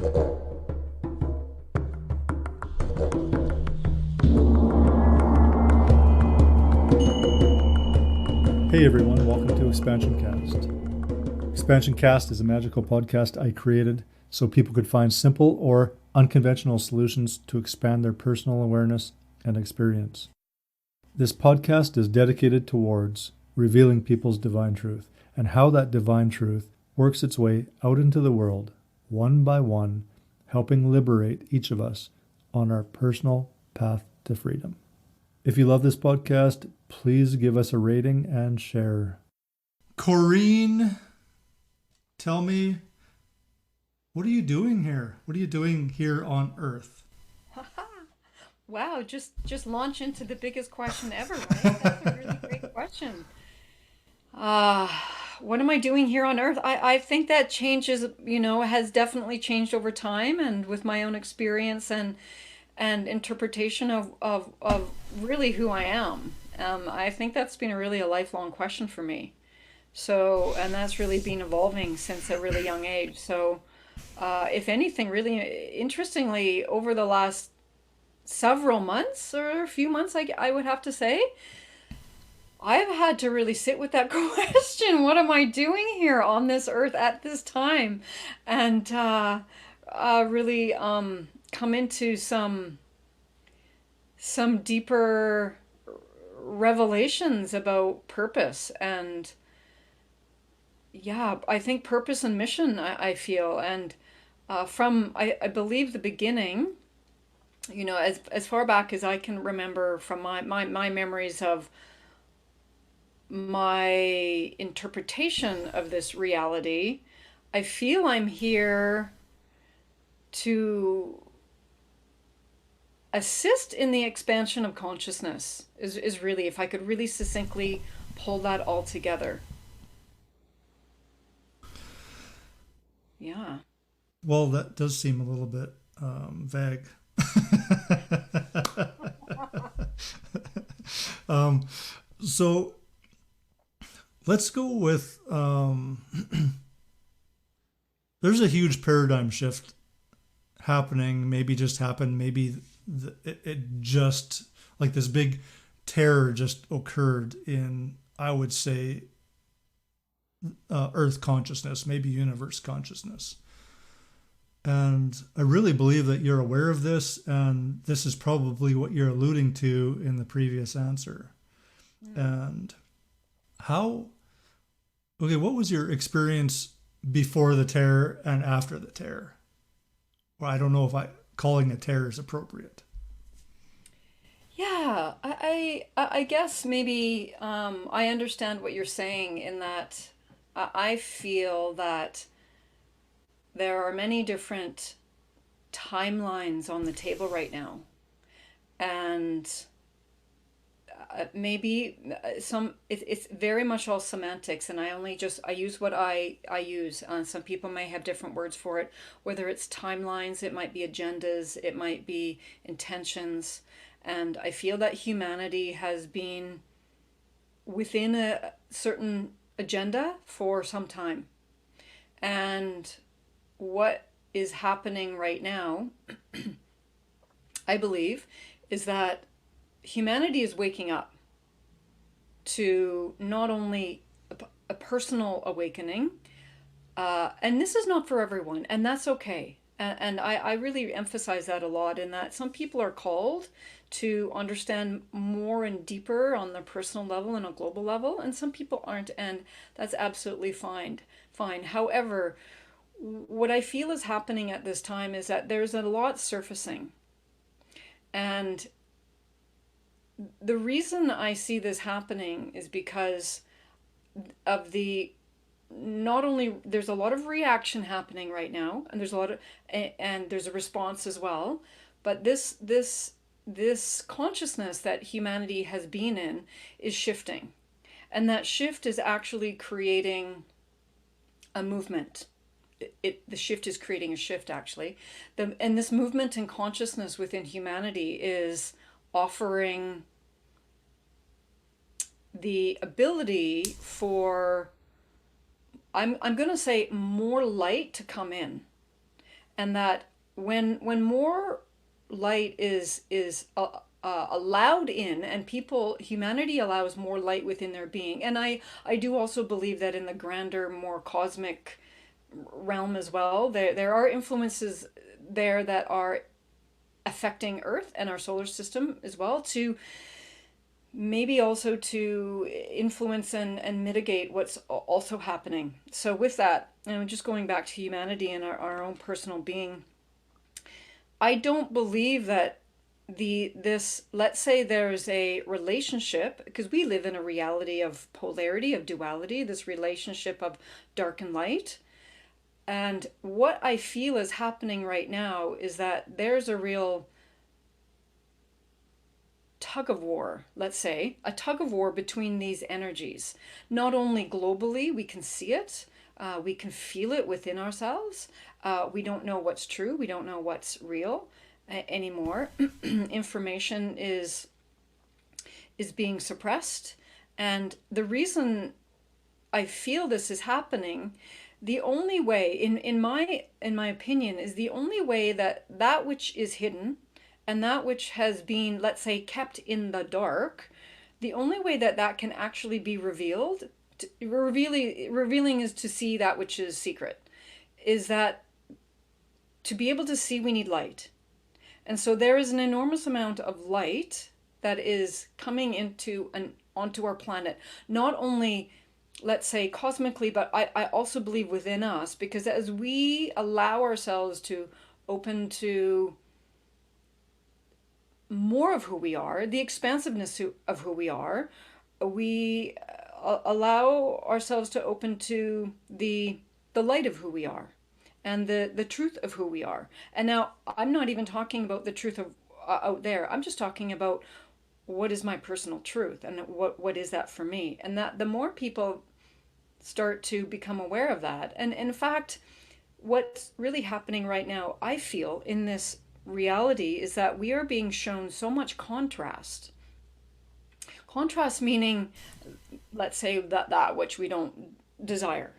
Hey everyone, welcome to Expansion Cast. Expansion Cast is a magical podcast I created so people could find simple or unconventional solutions to expand their personal awareness and experience. This podcast is dedicated towards revealing people's divine truth and how that divine truth works its way out into the world, one by one, helping liberate each of us on our personal path to freedom. If you love this podcast, please give us a rating and share. Corinne, tell me, what are you doing here? What are you doing here on Earth? Wow, just launch into the biggest question ever, right? That's a really great question. Uh, what am I doing here on Earth? I think that changes, has definitely changed over time and with my own experience and interpretation of really who I am. I think that's been a lifelong question for me. So, and that's really been evolving since a really young age. So, if anything, really interestingly, over the last several months or a few months, I would have to say, I've had to really sit with that question. What am I doing here on this earth at this time? And really come into some deeper revelations about purpose and yeah, I think purpose and mission, I feel. And I believe the beginning, as far back as I can remember from my memories of my interpretation of this reality, I feel I'm here to assist in the expansion of consciousness, is really, if I could really succinctly pull that all together. Yeah. Well, that does seem a little bit vague. um, so let's go with there's a huge paradigm shift happening, maybe just happened, maybe it just, like this big terror just occurred in, I would say, Earth consciousness, maybe universe consciousness. And I really believe that you're aware of this, and this is probably what you're alluding to in the previous answer. And how, okay, what was your experience before the terror and after the terror? Well, I don't know if calling it terror is appropriate. Yeah, I guess maybe I understand what you're saying in that I feel that there are many different timelines on the table right now. And maybe it's very much all semantics, and I use what I use. Some people may have different words for it, whether it's timelines, it might be agendas, it might be intentions. And I feel that humanity has been within a certain agenda for some time. And what is happening right now, I believe, is that humanity is waking up to not only a personal awakening, and this is not for everyone, and that's okay. And I really emphasize that a lot, in that some people are called to understand more and deeper on the personal level and a global level, and some people aren't, and that's absolutely fine. Fine. However, what I feel is happening at this time is that there's a lot surfacing. And the reason I see this happening is because of the, not only there's a lot of reaction happening right now, and there's a lot of, and there's a response as well, but this consciousness that humanity has been in is shifting, and that shift is actually creating a movement. The shift is creating a shift, actually. And this movement in consciousness within humanity is offering the ability for, I'm going to say, more light to come in. and that when more light is allowed in, and humanity allows more light within their being. And I do also believe that in the grander, more cosmic realm as well, there are influences there that are affecting Earth and our solar system as well, to maybe also to influence and mitigate what's also happening. So with that, and just going back to humanity and our own personal being, I don't believe that this, let's say there's a relationship, because we live in a reality of polarity, of duality, this relationship of dark and light. And what I feel is happening right now is that there's a real tug of war, let's say, a tug of war between these energies. Not only globally, we can see it, we can feel it within ourselves. We don't know what's true, we don't know what's real anymore. Information is being suppressed. And the reason I feel this is happening, the only way, in my opinion, is the only way that which is hidden and that which has been, let's say, kept in the dark, the only way that can actually be revealed, revealing is to see that which is secret, is that to be able to see, we need light. And so there is an enormous amount of light that is coming onto our planet, not only, let's say, cosmically, but I also believe within us, because as we allow ourselves to open to more of who we are, the expansiveness of who we are, we allow ourselves to open to the light of who we are and the truth of who we are. And now I'm not even talking about the truth of out there. I'm just talking about what is my personal truth and what is that for me. And that the more people start to become aware of that, and in fact, what's really happening right now, I feel, in this reality, is that we are being shown so much contrast. Contrast meaning, let's say, that which we don't desire.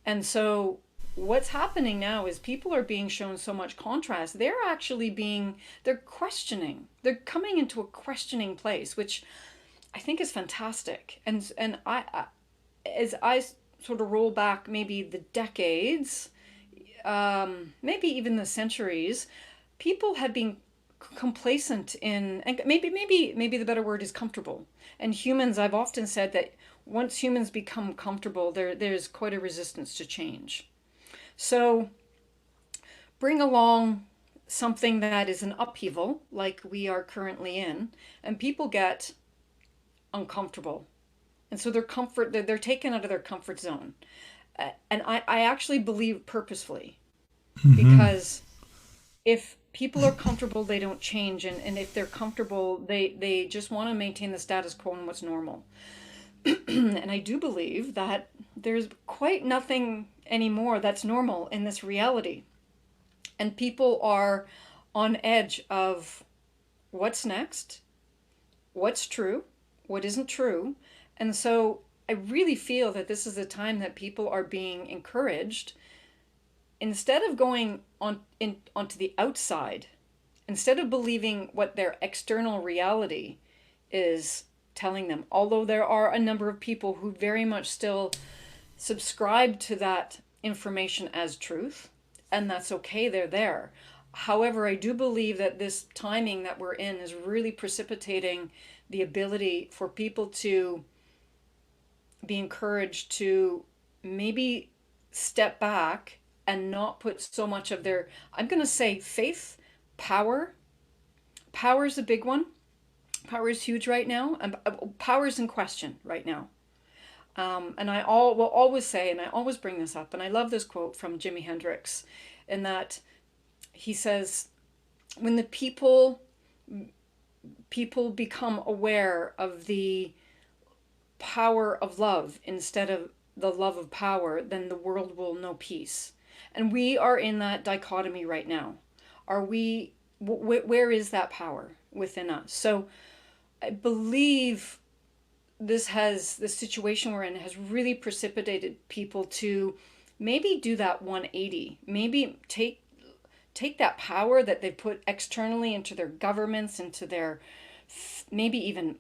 And so what's happening now is people are being shown so much contrast. They're questioning. They're coming into a questioning place, which I think is fantastic. And as I sort of roll back maybe the decades, maybe even the centuries, people have been complacent in, and maybe the better word is comfortable. And humans, I've often said that once humans become comfortable, there's quite a resistance to change. So bring along something that is an upheaval like we are currently in, and people get uncomfortable. And so they're taken out of their comfort zone. And I actually believe purposefully, because if people are comfortable, they don't change. And if they're comfortable, they just want to maintain the status quo and what's normal. And I do believe that there's quite nothing anymore that's normal in this reality. And people are on edge of what's next, what's true, what isn't true. And so I really feel that this is a time that people are being encouraged, instead of going onto the outside, instead of believing what their external reality is telling them, although there are a number of people who very much still subscribe to that information as truth, and that's okay, they're there. However, I do believe that this timing that we're in is really precipitating the ability for people to be encouraged to maybe step back and not put so much of their, I'm going to say, faith, power. Power is a big one. Power is huge right now, and power is in question right now. And I will always say, and I always bring this up, and I love this quote from Jimi Hendrix, in that he says, when the people become aware of the power of love instead of the love of power, then the world will know peace. And we are in that dichotomy right now. Are we? Where is that power within us? So I believe this situation we're in has really precipitated people to maybe do that 180, maybe take that power that they've put externally into their governments, into their maybe even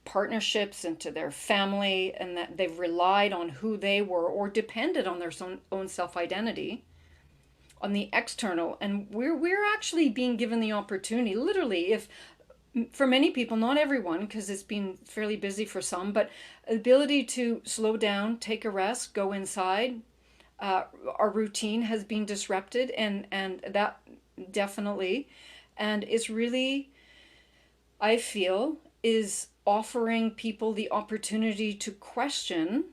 partnerships, into their family, and that they've relied on who they were or depended on their own self-identity on the external. And we're actually being given the opportunity, literally, if for many people, not everyone, because it's been fairly busy for some, but ability to slow down, take a rest, go inside. Our routine has been disrupted, and that definitely, and it's really, I feel, is offering people the opportunity to question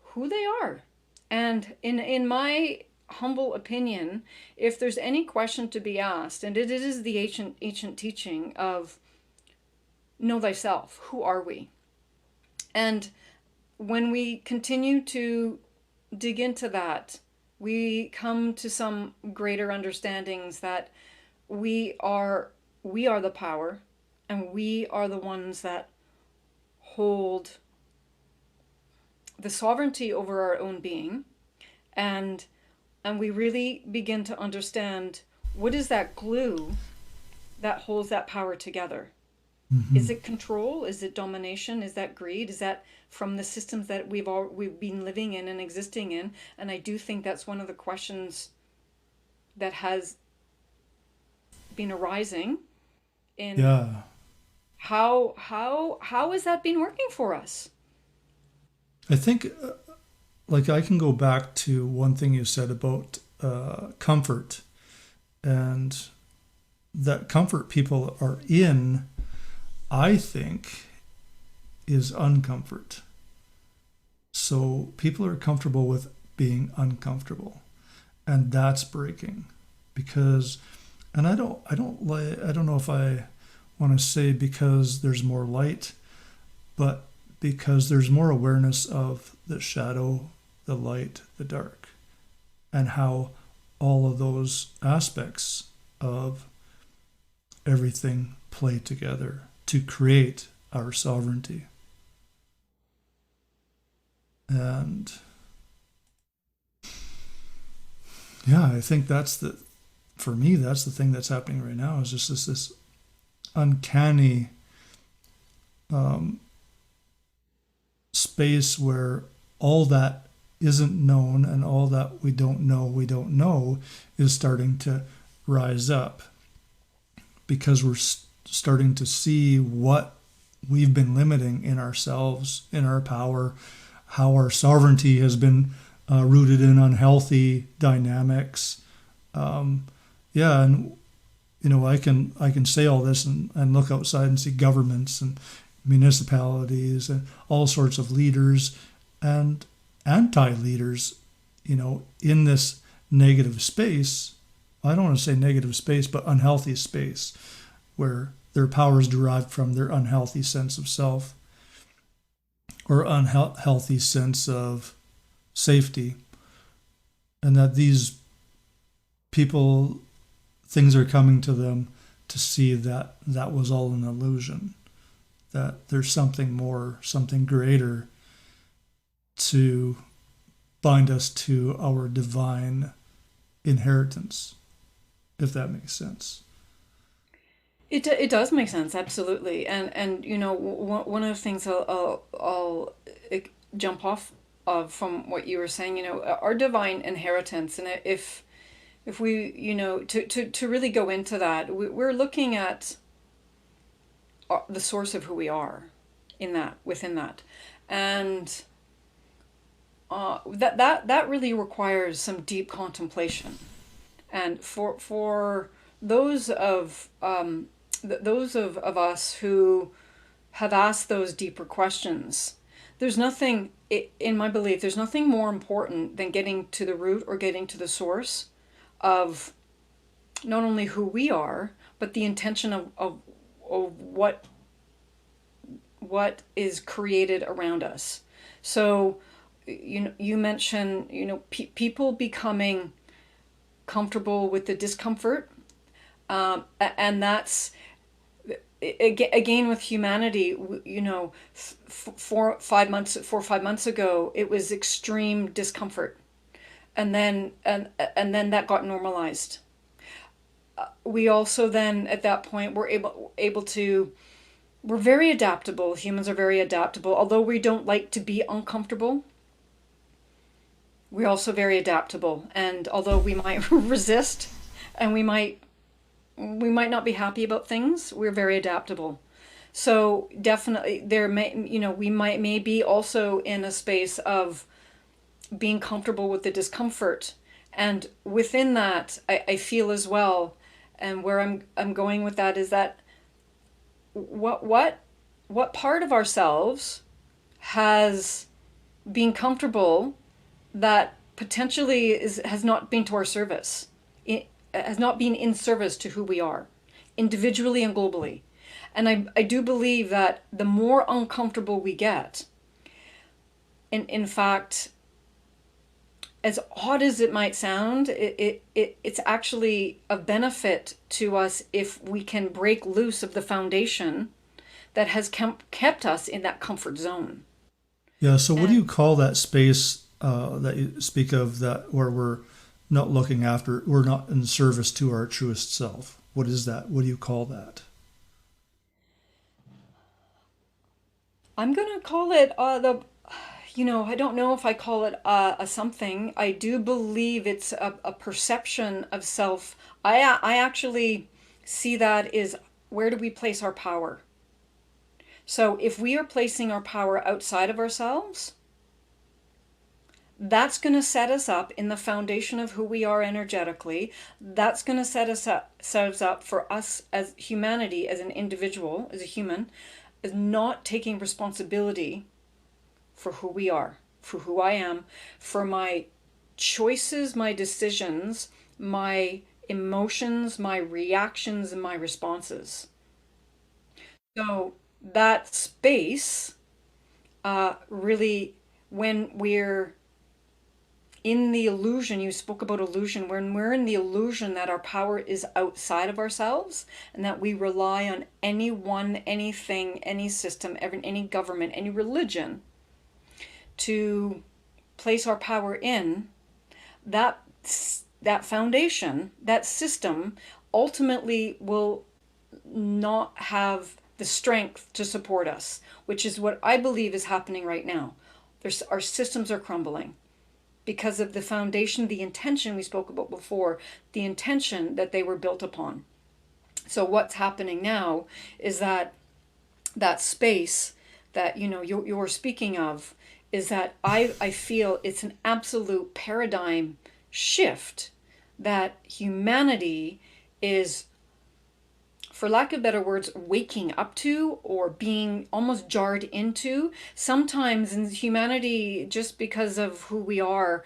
who they are. And in my humble opinion, if there's any question to be asked, and it is the ancient teaching of know thyself, who are we? And when we continue to dig into that, we come to some greater understandings that we are the power, and we are the ones that hold the sovereignty over our own being, and we really begin to understand what is that glue that holds that power together. Is it control? Is it domination? Is that greed? Is that from the systems that we've been living in and existing in? And I do think that's one of the questions that has been arising in Yeah. how has that been working for us? I think, like, I can go back to one thing you said about comfort, and that comfort people are in, I think, is uncomfort. So people are comfortable with being uncomfortable, and that's breaking. Because, and I don't know if I want to say because there's more light, but because there's more awareness of the shadow, the light, the dark, and how all of those aspects of everything play together to create our sovereignty. And yeah, I think for me, that's the thing that's happening right now, is just this uncanny space where all that isn't known and all that we don't know is starting to rise up, because we're starting to see what we've been limiting in ourselves, in our power, how our sovereignty has been rooted in unhealthy dynamics. Yeah, and I can say all this and look outside and see governments and municipalities and all sorts of leaders and anti-leaders, in this negative space. I don't want to say negative space, but unhealthy space, where their power is derived from their unhealthy sense of self or unhealthy sense of safety. And that these people, things are coming to them to see that that was all an illusion, that there's something more, something greater to bind us to our divine inheritance, if that makes sense. It does make sense, absolutely. And one of the things I'll jump off of from what you were saying, our divine inheritance, and if we, to really go into that, we're looking at the source of who we are within that, and that really requires some deep contemplation. And for those of us who have asked those deeper questions, there's nothing, in my belief, there's nothing more important than getting to the root or getting to the source of not only who we are, but the intention of what is created around us. So, you mentioned, people becoming comfortable with the discomfort, and that's again with humanity. 4 or 5 months ago, it was extreme discomfort, and then that got normalized, we also then at that point we're able to, we're very adaptable. Humans are very adaptable. Although we don't like to be uncomfortable, we're also very adaptable. And although we might resist and we might not be happy about things, we're very adaptable. So definitely there may, we might maybe also in a space of being comfortable with the discomfort. And within that, I feel as well, and where I'm going with that is that what part of ourselves has been comfortable that potentially has not been to our service. It has not been in service to who we are, individually and globally. And I do believe that the more uncomfortable we get, in fact, as odd as it might sound, it's actually a benefit to us if we can break loose of the foundation that has kept us in that comfort zone. Yeah. So, what do And you call that space that you speak of, that where we're not looking after, we're not in service to our truest self? What is that? What do you call that? I'm going to call it I don't know if I call it a something. I do believe it's a perception of self. I actually see that is, where do we place our power? So if we are placing our power outside of ourselves, that's going to set us up in the foundation of who we are energetically. That's going to set us up for us as humanity, as an individual, as a human, as not taking responsibility for who we are, for who I am, for my choices, my decisions, my emotions, my reactions, and my responses. So that space, really, when we're in the illusion, you spoke about illusion, when we're in the illusion that our power is outside of ourselves and that we rely on anyone, anything, any system, any government, any religion to place our power in, that that foundation, that system ultimately will not have the strength to support us, which is what I believe is happening right now. Our systems are crumbling because of the foundation, the intention we spoke about before, the intention that they were built upon. So what's happening now is that that space that you're speaking of is that I feel it's an absolute paradigm shift that humanity is, for lack of better words, waking up to or being almost jarred into. Sometimes in humanity, just because of who we are,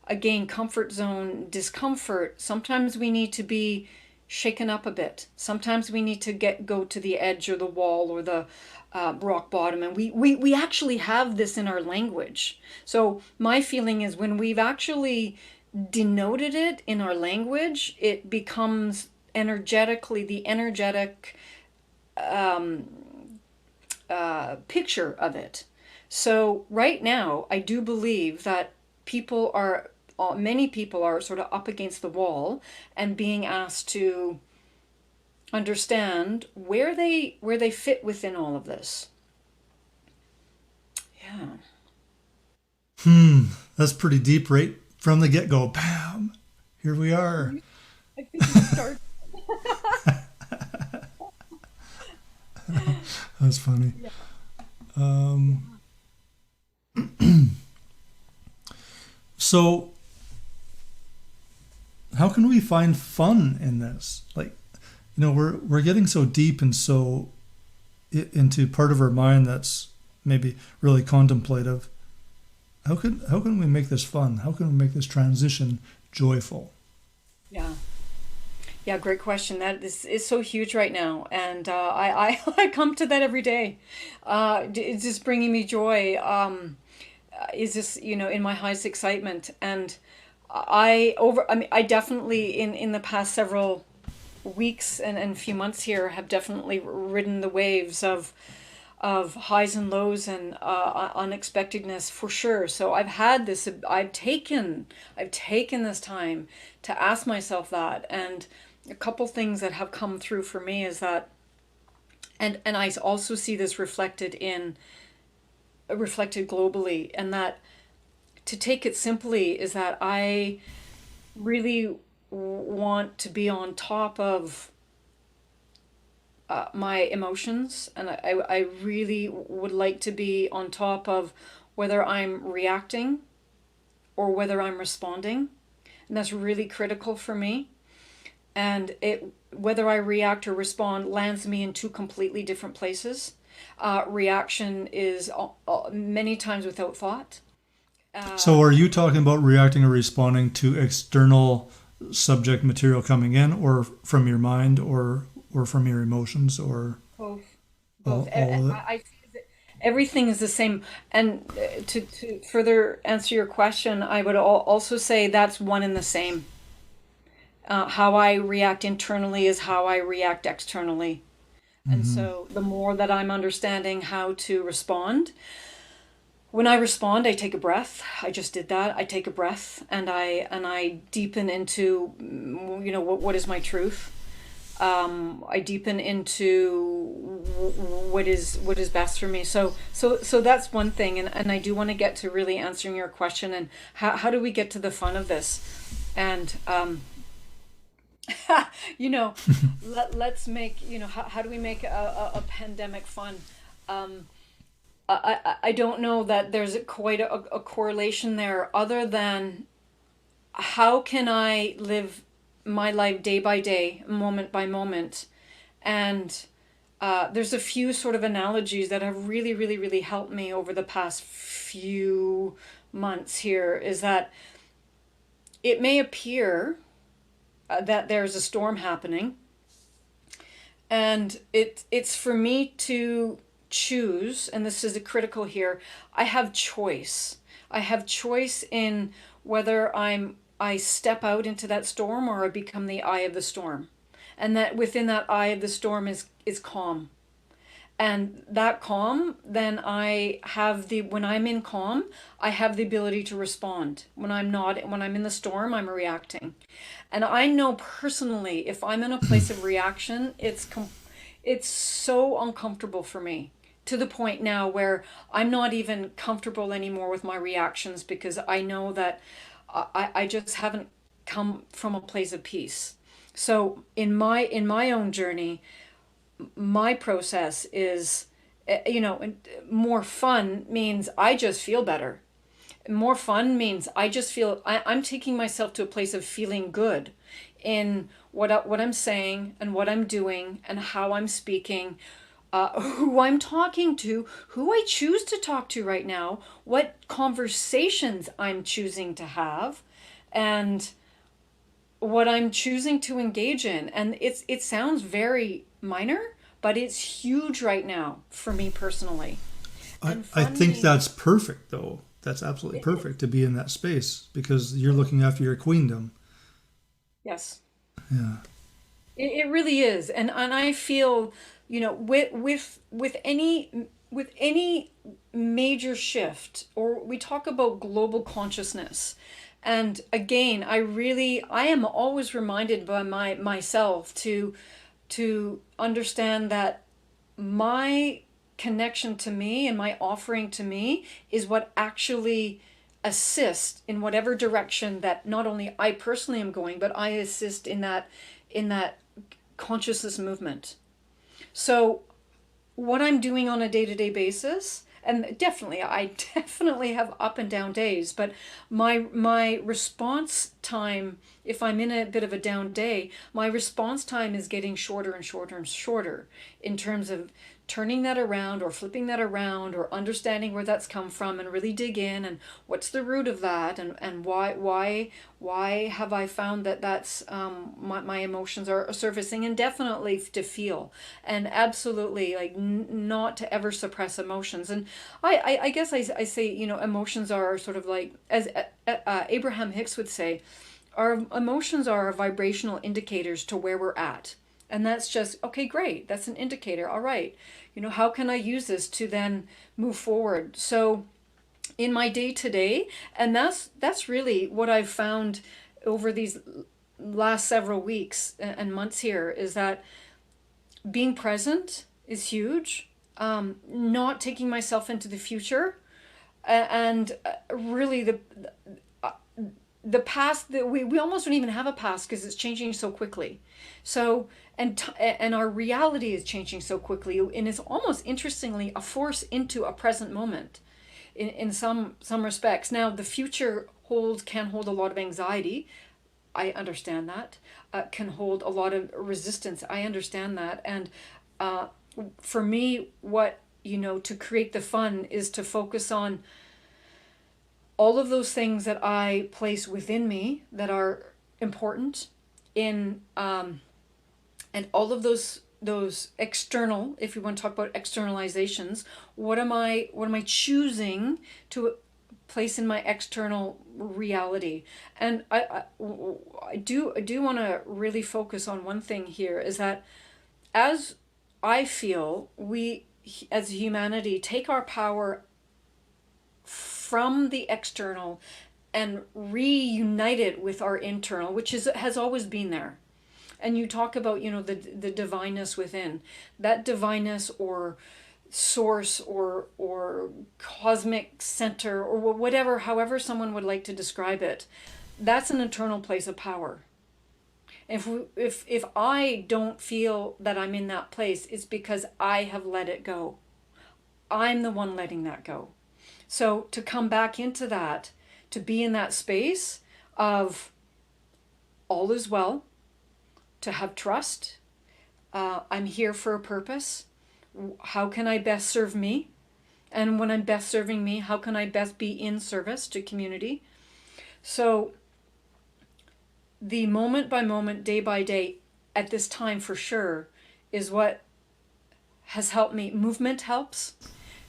again, comfort zone, discomfort, sometimes we need to be shaken up a bit. Sometimes we need to go to the edge or the wall or the rock bottom. And we actually have this in our language. So my feeling is when we've actually denoted it in our language, it becomes energetically the energetic picture of it. So right now, I do believe that many people are sort of up against the wall and being asked to understand where they fit within all of this. Yeah. That's pretty deep right from the get go. Bam! Here we are. I think you start. That's funny. Yeah. So, how can we find fun in this? Like, we're getting so deep and so into part of our mind that's maybe really contemplative. How can we make this fun? How can we make this transition joyful? Yeah. Yeah, great question. That is so huge right now, and I come to that every day. It's just bringing me joy. Is this in my highest excitement, and I definitely in the past several weeks and few months here have definitely ridden the waves of highs and lows and unexpectedness for sure. So I've taken this time to ask myself that, and a couple things that have come through for me is that, and I also see this reflected globally, and that, to take it simply, is that I really want to be on top of my emotions, and I really would like to be on top of whether I'm reacting or whether I'm responding. And that's really critical for me. And whether I react or respond lands me in two completely different places. Reaction is many times without thought. So are you talking about reacting or responding to external subject material coming in, or from your mind, or from your emotions, or Both, both. all of it? I see that everything is the same. And to further answer your question, I would also say that's one and the same. How I react internally is how I react externally. And Mm-hmm. so the more that I'm understanding how to respond, when I respond, I take a breath. I just did that. I take a breath, and I deepen into, what is my truth. I deepen into what is best for me. So that's one thing, and I do want to get to really answering your question, and how do we get to the fun of this? And you know, let's make, how do we make a pandemic fun? Um, I don't know that there's quite a correlation there, other than how can I live my life day by day, moment by moment. And there's a few sort of analogies that have really, really, really helped me over the past few months here, is that it may appear that there's a storm happening, and it's for me to choose, and this is a critical here. I have choice. I have choice in whether I step out into that storm, or I become the eye of the storm. And that within that eye of the storm is calm. And that calm, then when I'm in calm, I have the ability to respond. When I'm in the storm, I'm reacting. And I know personally, if I'm in a place of reaction, it's so uncomfortable for me, to the point now where I'm not even comfortable anymore with my reactions, because I know that I just haven't come from a place of peace. So in my own journey, my process is, more fun means I just feel better. More fun means I just feel I'm taking myself to a place of feeling good in what I'm saying and what I'm doing and how I'm speaking, who I'm talking to, who I choose to talk to right now, what conversations I'm choosing to have, and what I'm choosing to engage in. And it sounds very minor, but it's huge right now for me personally. And I fun think means that's perfect, though. That's absolutely it, perfect to be in that space, because you're looking after your queendom. yes. Yeah. It really is, and I feel, with any major shift, or we talk about global consciousness, and again, I am always reminded by myself to understand that my connection to me and my offering to me is what actually assists in whatever direction that not only I personally am going, but I assist in that consciousness movement. So what I'm doing on a day-to-day basis, and definitely I definitely have up and down days, but my response time, if I'm in a bit of a down day, my response time is getting shorter and shorter and shorter, in terms of turning that around or flipping that around, or understanding where that's come from, and really dig in, and what's the root of that, and why have I found that that's my emotions are surfacing, and definitely to feel, and absolutely, like, not to ever suppress emotions. And I guess I say, emotions are sort of like, as Abraham Hicks would say, our emotions are vibrational indicators to where we're at. And that's just, okay, great. That's an indicator. All right. How can I use this to then move forward? So in my day to day, and that's really what I've found over these last several weeks and months here is that being present is huge. Not taking myself into the future, and really the past, that we almost don't even have a past because it's changing so quickly. So and our reality is changing so quickly, and it's almost interestingly a force into a present moment in some respects. Now the future can hold a lot of anxiety. I understand that. Can hold a lot of resistance. I understand that. And for me, to create the fun is to focus on all of those things that I place within me that are important in, and all of those external, if you want to talk about externalizations, what am I choosing to place in my external reality? And I do want to really focus on one thing here, is that as I feel we as humanity take our power from the external and reunite it with our internal, which has always been there. And you talk about, the divineness within. That divineness or source or cosmic center or whatever, however someone would like to describe it, that's an internal place of power. If I don't feel that I'm in that place, it's because I have let it go. I'm the one letting that go. So to come back into that, to be in that space of all is well, to have trust, I'm here for a purpose. How can I best serve me? And when I'm best serving me, how can I best be in service to community? So the moment by moment, day by day, at this time for sure, is what has helped me. Movement helps.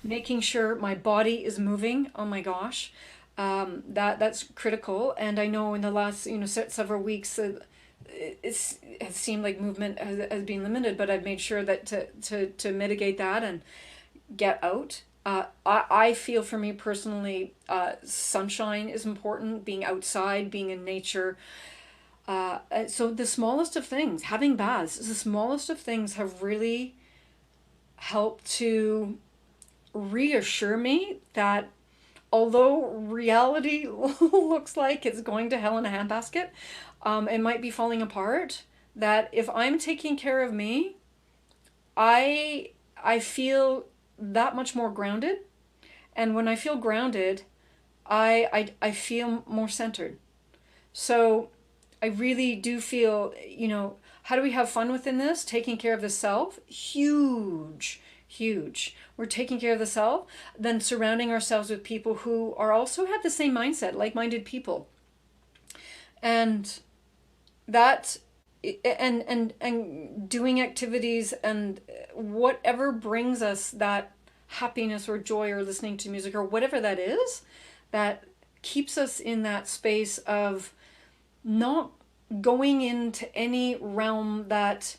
Making sure my body is moving. Oh my gosh. That's critical. And I know in the last several weeks, it has seemed like movement has been limited, but I've made sure that to mitigate that and get out. I feel for me personally, sunshine is important, being outside, being in nature. So the smallest of things, having baths, the smallest of things have really helped to reassure me that although reality looks like it's going to hell in a handbasket, it might be falling apart, that if I'm taking care of me, I feel that much more grounded. And when I feel grounded, I feel more centered. So I really do feel, how do we have fun within this? Taking care of the self, huge. We're taking care of the self, then surrounding ourselves with people who are also have the same mindset, like-minded people. And that, and doing activities and whatever brings us that happiness or joy, or listening to music or whatever that is, that keeps us in that space of not going into any realm that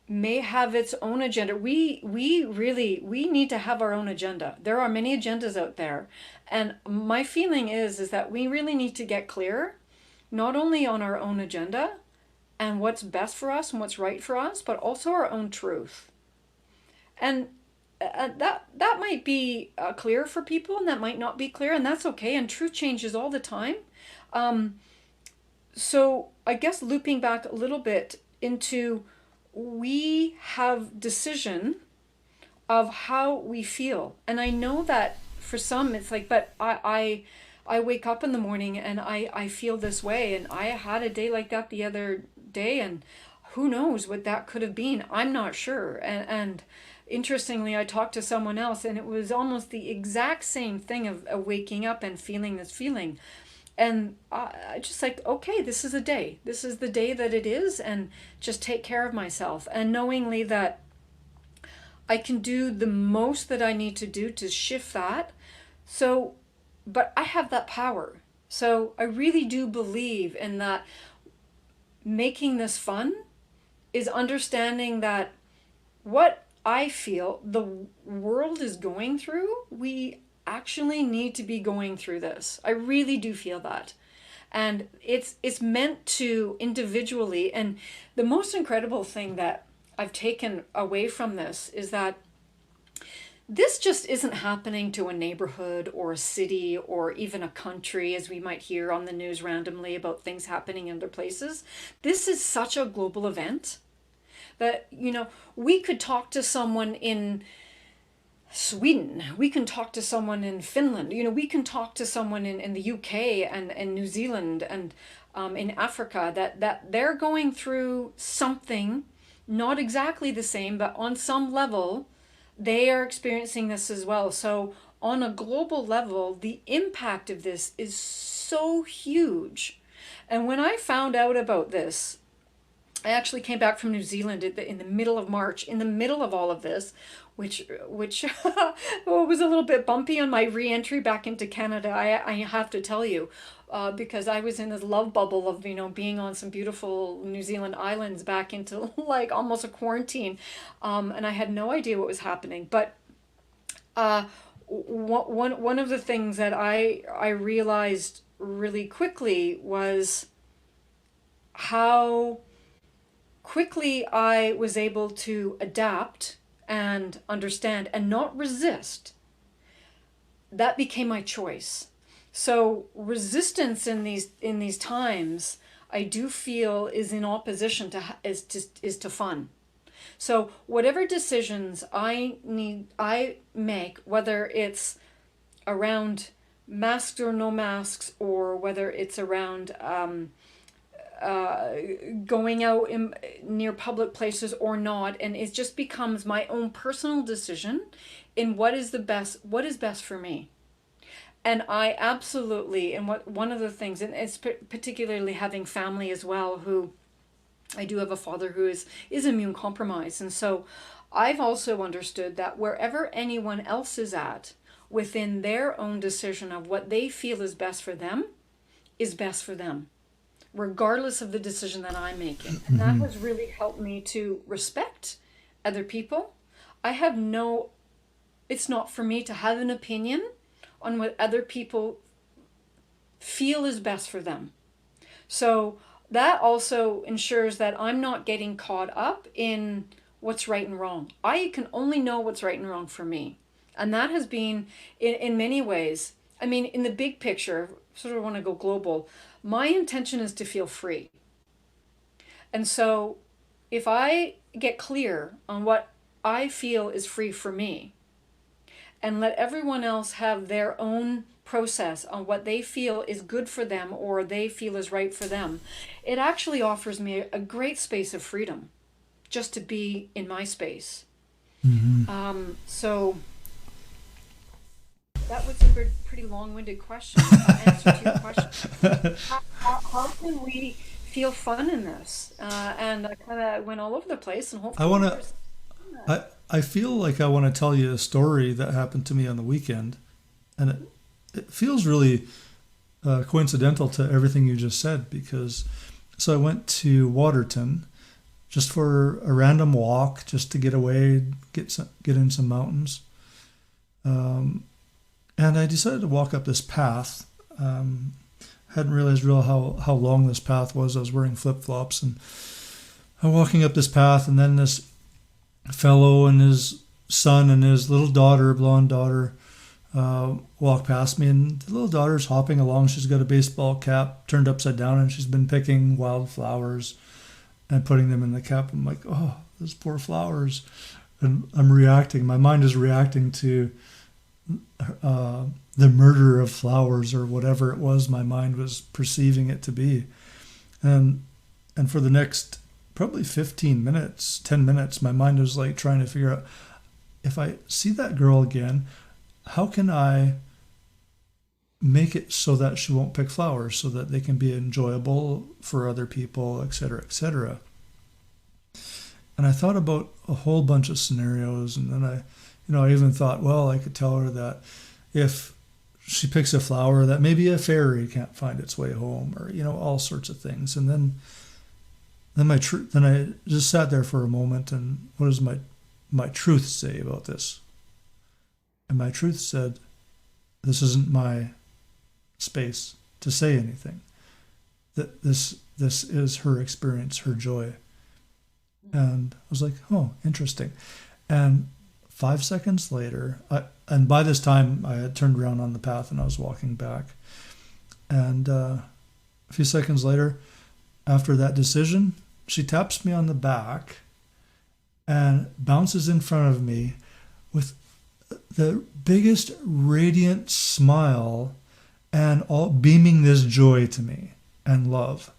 may have its own agenda. We need to have our own agenda. There are many agendas out there. And my feeling is that we really need to get clear, not only on our own agenda and what's best for us and what's right for us, but also our own truth. And that might be clear for people, and that might not be clear, and that's okay. And truth changes all the time. So I guess looping back a little bit into, we have decision of how we feel. And I know that for some it's like, but I wake up in the morning and I feel this way, and I had a day like that the other day, and who knows what that could have been. I'm not sure. And interestingly, I talked to someone else, and it was almost the exact same thing of waking up and feeling this feeling. And I just like, okay, this is a day. This is the day that it is, and just take care of myself. And knowingly that I can do the most that I need to do to shift that. So, but I have that power. So I really do believe in that. Making this fun is understanding that what I feel the world is going through, we actually need to be going through this. I really do feel that. And it's meant to individually. And the most incredible thing that I've taken away from this is that this just isn't happening to a neighborhood or a city or even a country, as we might hear on the news randomly about things happening in other places. This is such a global event that, we could talk to someone in Sweden, we can talk to someone in Finland, we can talk to someone in the UK and New Zealand and in Africa that they're going through something, not exactly the same, but on some level, they are experiencing this as well. So on a global level, the impact of this is so huge. And when I found out about this, I actually came back from New Zealand in the middle of March, in the middle of all of this, which was a little bit bumpy on my re-entry back into Canada. I have to tell you, because I was in this love bubble of being on some beautiful New Zealand islands back into like almost a quarantine, and I had no idea what was happening. But one of the things that I realized really quickly was how quickly I was able to adapt and understand and not resist. That became my choice. So resistance in these times, I do feel, is in opposition is to fun. So whatever decisions I make, whether it's around masks or no masks, or whether it's around going out near public places or not, and it just becomes my own personal decision in what is best for me. And I absolutely, and one of the things, and it's particularly having family as well, who I do have a father who is immune compromised, and so I've also understood that wherever anyone else is at within their own decision of what they feel is best for them, regardless of the decision that I'm making. And that has really helped me to respect other people. It's not for me to have an opinion on what other people feel is best for them. So that also ensures that I'm not getting caught up in what's right and wrong. I can only know what's right and wrong for me. And that has been, in many ways, in the big picture, sort of want to go global, my intention is to feel free. And so if I get clear on what I feel is free for me, and let everyone else have their own process on what they feel is good for them or they feel is right for them, it actually offers me a great space of freedom just to be in my space. So that was a pretty long-winded question, answer to your question. How can we feel fun in this? And I kind of went all over the place, and hopefully I feel like I want to tell you a story that happened to me on the weekend, and it feels really coincidental to everything you just said, because so I went to Waterton just for a random walk, just to get away, get in some mountains. And I decided to walk up this path. Hadn't realized how long this path was. I was wearing flip-flops, and I'm walking up this path, and then this fellow and his son and his little daughter, blonde daughter, walk past me, and the little daughter's hopping along. She's got a baseball cap turned upside down, and she's been picking wildflowers and putting them in the cap. I'm like, oh, those poor flowers. And I'm reacting. My mind is reacting to the murder of flowers, or whatever it was my mind was perceiving it to be. And for the next probably 15 minutes, 10 minutes, my mind was like trying to figure out, if I see that girl again, how can I make it so that she won't pick flowers, so that they can be enjoyable for other people, etc., etc. And I thought about a whole bunch of scenarios, and then I even thought, well, I could tell her that if she picks a flower, that maybe a fairy can't find its way home, or all sorts of things. And then I just sat there for a moment, and what does my truth say about this? And my truth said, this isn't my space to say anything. that this is her experience, her joy. And I was like, oh, interesting. And 5 seconds later, and by this time I had turned around on the path and I was walking back. And a few seconds later, after that decision, she taps me on the back and bounces in front of me with the biggest radiant smile and all beaming this joy to me and love.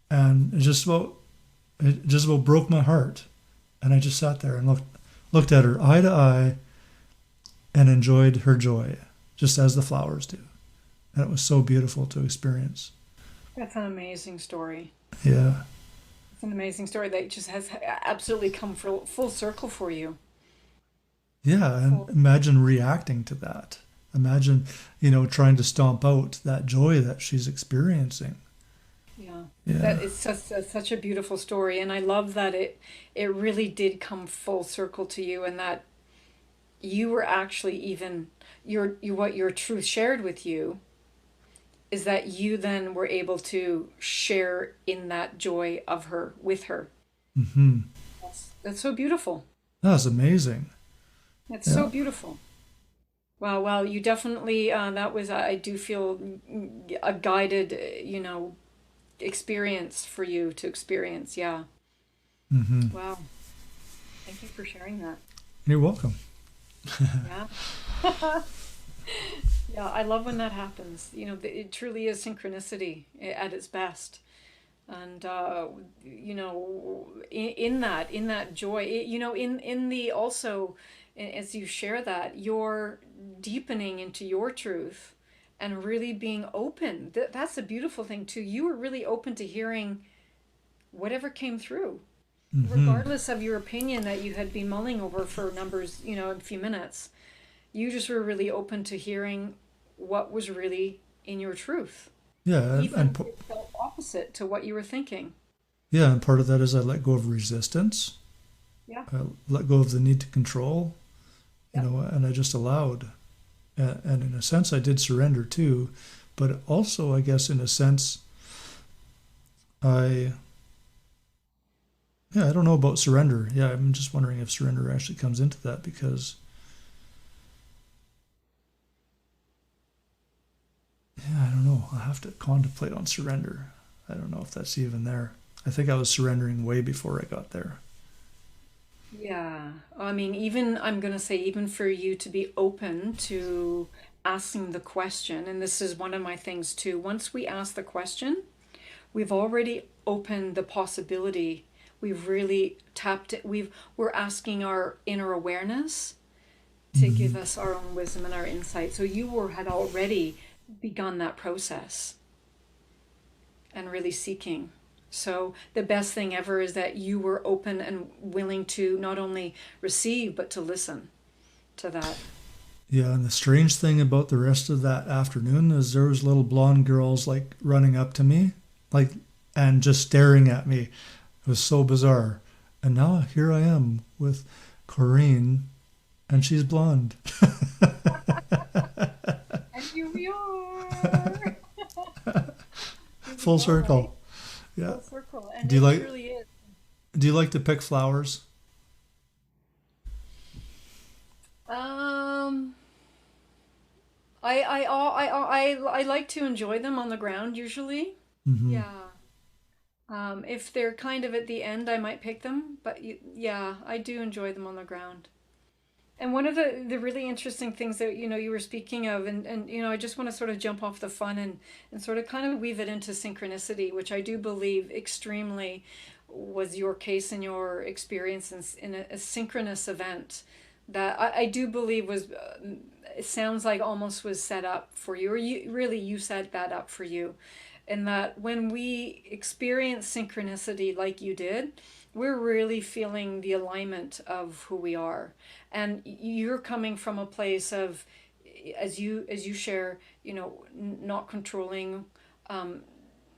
And it just about broke my heart. And I just sat there and looked at her eye to eye and enjoyed her joy, just as the flowers do. And it was so beautiful to experience. That's an amazing story. Yeah. It's an amazing story that just has absolutely come full circle for you. Yeah, and imagine reacting to that. Imagine, trying to stomp out that joy that she's experiencing. Yeah, Yeah. that is such a beautiful story, and I love that it really did come full circle to you, and that you were actually even what your truth shared with you is that you then were able to share in that joy of her with her. Hmm. That's so beautiful. That's amazing. That's Yeah. so beautiful. Wow, well, you definitely that was I do feel a guided, experience for you to experience. Yeah. Hmm. Wow. Thank you for sharing that. You're welcome. Yeah. Yeah, I love when that happens. It truly is synchronicity at its best. And in that joy, in the also as you share that, you're deepening into your truth and really being open. That's a beautiful thing too. You were really open to hearing whatever came through, Hmm. regardless of your opinion that you had been mulling over for a few minutes. You just were really open to hearing what was really in your truth, Yeah, even if it felt opposite to what you were thinking. yeah, and part of that is I let go of resistance. Yeah. I let go of the need to control, Yeah. and I just allowed. And in a sense, I did surrender too. But also, I guess, in a sense, I, yeah, I don't know about surrender. Yeah, I'm just wondering if surrender actually comes into that because, yeah, I don't know. I'll have to contemplate on surrender. I don't know if that's even there. I think I was surrendering way before I got there. Yeah. I mean, even I'm going to say, even for you to be open to asking the question, and this is one of my things too. Once we ask the question, we've already opened the possibility. We've really tapped it. We're asking our inner awareness to give Hmm. us our own wisdom and our insight. So had already begun that process and really seeking. So the best thing ever is that you were open and willing to not only receive but to listen to that. Yeah, and the strange thing about the rest of that afternoon is there was little blonde girls like running up to me, like, and just staring at me. It was so bizarre. And now here I am with Corinne, and she's blonde. And here we are. Here we Full are, right? circle. Yeah. Full circle. And Do you it like truly is. do you like to pick flowers? Um, I like to enjoy them on the ground usually. Hmm. Yeah. If they're kind of at the end, I might pick them, but yeah, I do enjoy them on the ground. And one of the really interesting things that you were speaking of, and I just want to sort of jump off the fun and sort of kind of weave it into synchronicity, which I do believe extremely was your case in your experience in a synchronous event that I do believe was it sounds like almost was set up for you, or you set that up for you, and that when we experience synchronicity like you did, we're really feeling the alignment of who we are, and you're coming from a place of, as you share, not controlling, um,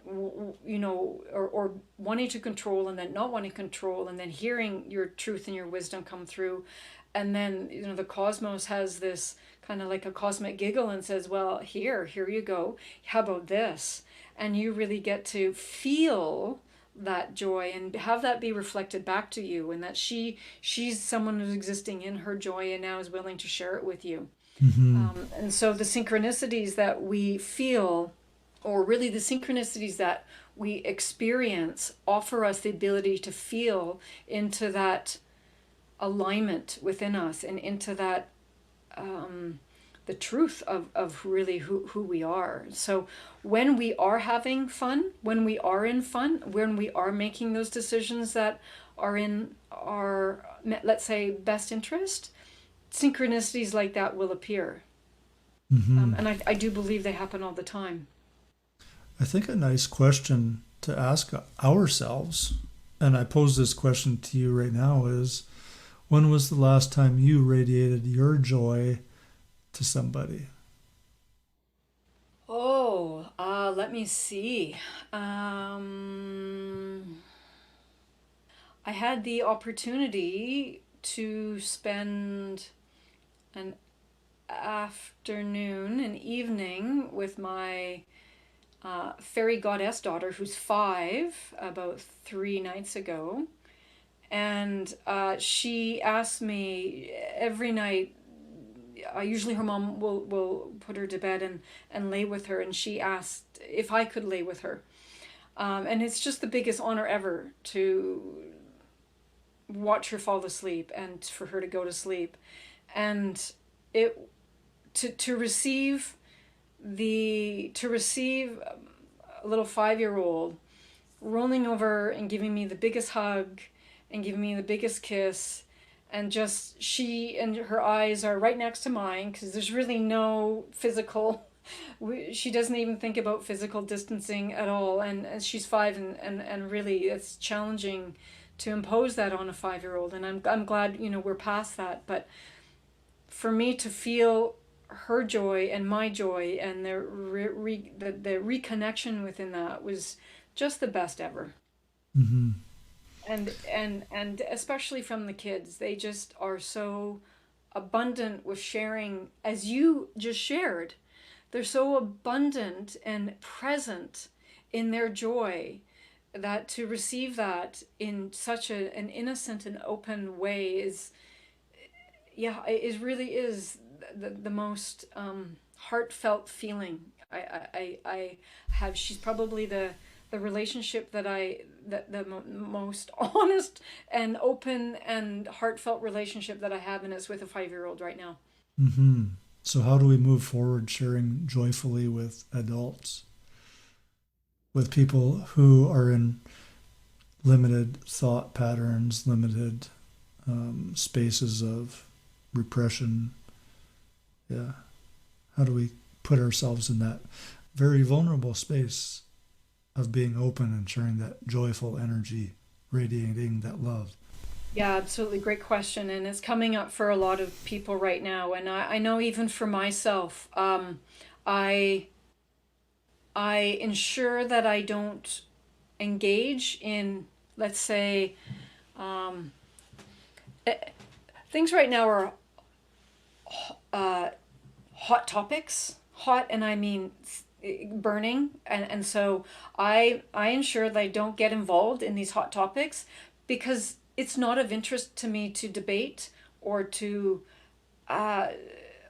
or wanting to control and then not wanting to control and then hearing your truth and your wisdom come through, and then the cosmos has this kind of like a cosmic giggle and says, well, here you go, how about this? and you really get to feel that joy and have that be reflected back to you, and that she's someone who's existing in her joy and now is willing to share it with you. Mm-hmm. And so the synchronicities that we feel, or really the synchronicities that we experience, offer us the ability to feel into that alignment within us and into that the truth of really who we are. So when we are having fun, when we are in fun, when we are making those decisions that are in our, let's say, best interest, synchronicities like that will appear. Mm-hmm. And I do believe they happen all the time. I think a nice question to ask ourselves, and I pose this question to you right now, is when was the last time you radiated your joy to somebody? Oh, let me see. I had the opportunity to spend an afternoon, an evening with my fairy goddess daughter, who's 5, about 3 nights ago. And she asked me every night. Usually her mom will put her to bed and lay with her, and she asked if I could lay with her. And it's just the biggest honor ever to watch her fall asleep and for her to go to sleep. And it to receive a little 5-year-old rolling over and giving me the biggest hug and giving me the biggest kiss, and just she and her eyes are right next to mine, because there's really no physical, she doesn't even think about physical distancing at all, and she's 5, and really it's challenging to impose that on a 5-year-old, and I'm glad we're past that. But for me to feel her joy and my joy and the reconnection within that was just the best ever. Mm-hmm. And especially from the kids, they just are so abundant with sharing, as you just shared. They're so abundant and present in their joy, that to receive that in such an innocent and open way is, yeah, it really is the most heartfelt feeling I have. She's probably the relationship that the most honest and open and heartfelt relationship that I have, and it's with a 5-year-old right now. Mm-hmm. So how do we move forward sharing joyfully with adults, with people who are in limited thought patterns, limited spaces of repression? Yeah. How do we put ourselves in that very vulnerable space of being open and sharing that joyful energy, radiating that love? Yeah, absolutely. Great question. And it's coming up for a lot of people right now. And I know even for myself, I, I ensure that I don't engage in, let's say, um, eh, things right now are uh, hot topics. Hot, and I mean burning. And so I ensure that I don't get involved in these hot topics, because it's not of interest to me to debate or to uh,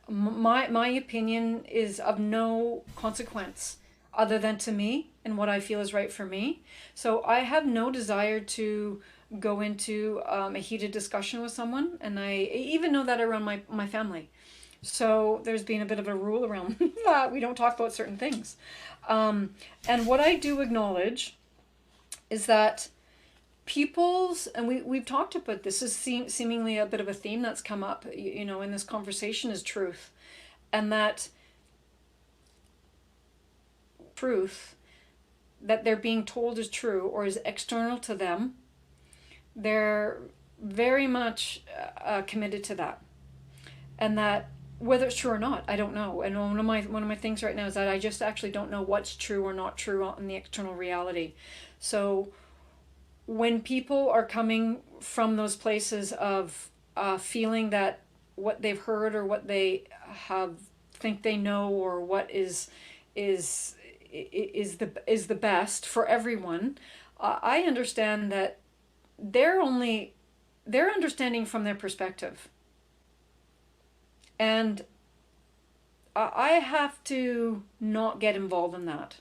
my opinion is of no consequence other than to me and what I feel is right for me. So I have no desire to go into a heated discussion with someone, and I even know that around my family. So there's been a bit of a rule around that we don't talk about certain things. And what I do acknowledge is that people's, and we've talked about this, is seemingly a bit of a theme that's come up, in this conversation, is truth. And that truth that they're being told is true or is external to them, they're very much committed to that. And that whether it's true or not, I don't know. And one of my things right now is that I just actually don't know what's true or not true in the external reality. So when people are coming from those places of feeling that what they've heard or what they have think they know, or what is is the best for everyone. I understand that they're understanding from their perspective, and I have to not get involved in that.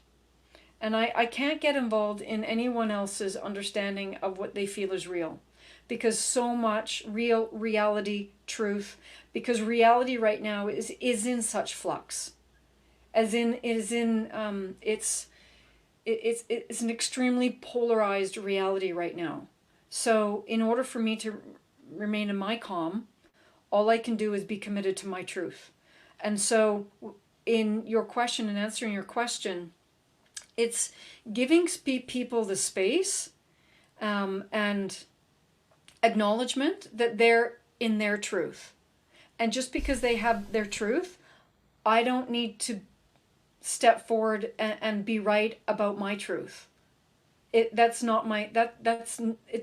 And I can't get involved in anyone else's understanding of what they feel is real. Because so much reality, truth, because reality right now is in such flux. As in, it's an extremely polarized reality right now. So in order for me to remain in my calm, all I can do is be committed to my truth. And so in your question and answering your question, it's giving people the space and acknowledgement that they're in their truth. And just because they have their truth, I don't need to step forward and be right about my truth. It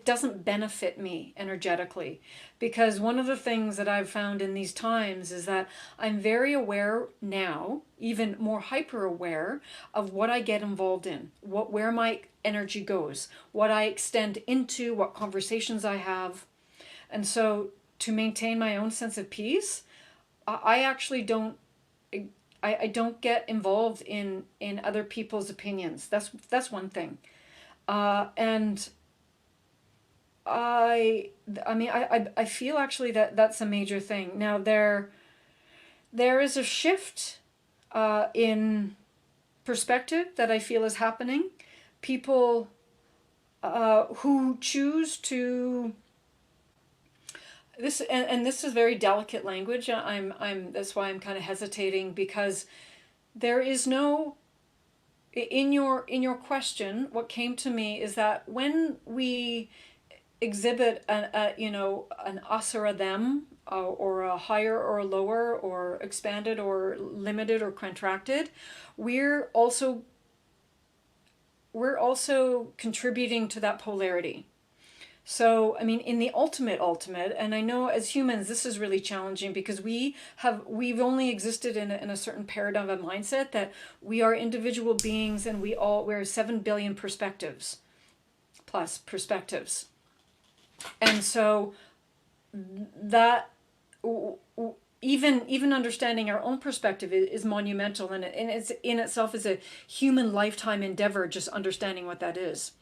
doesn't benefit me energetically, because one of the things that I've found in these times is that I'm very aware now, even more hyper aware of what I get involved in, where my energy goes, what I extend into, what conversations I have. And so to maintain my own sense of peace, I actually don't I don't get involved in other people's opinions. That's one thing. And I feel actually that that's a major thing. Now there is a shift in perspective that I feel is happening. People who choose to this and this is very delicate language. That's why I'm kind of hesitating, because there is no, in your question, what came to me is that when we exhibit an us or a them, or a higher or a lower, or expanded or limited or contracted, we're also contributing to that polarity. So, I mean, in the ultimate, and I know as humans this is really challenging, because we've only existed in a certain paradigm of mindset that we are individual beings, and we're 7 billion perspectives, plus perspectives. And so that even understanding our own perspective is monumental, and it's in itself is a human lifetime endeavor, just understanding what that is.